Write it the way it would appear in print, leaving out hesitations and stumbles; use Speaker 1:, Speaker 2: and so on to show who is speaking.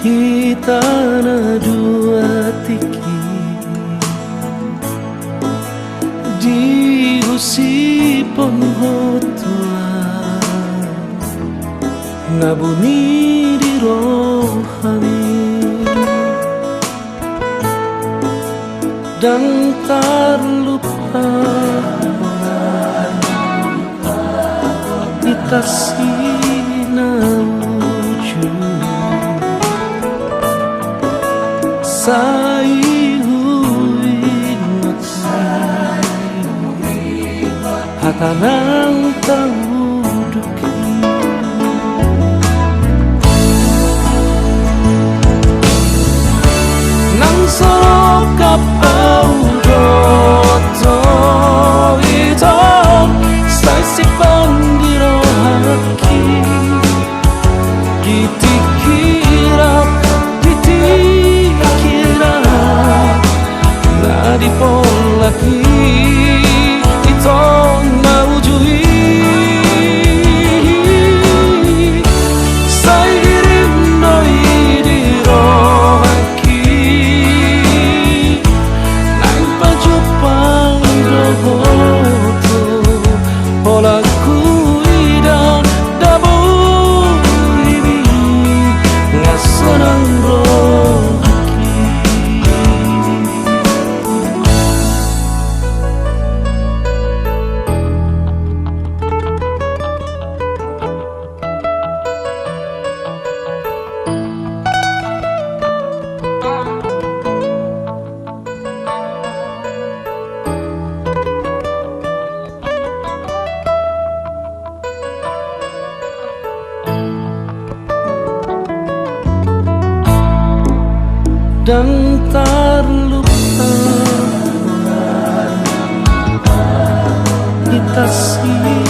Speaker 1: di tanah dua tiki, di usi penghotua ngabuni di rohani dan terlupa kita sinauju sayuinot hatanang tauduki nang sorokap audoto ito saisipan di rohaki ditikira na di polaki ito maujui sairim noi di rohaki nang pajupang dogoto polaku idang dabu ini ngasenang rohaki dan terlupa kita sih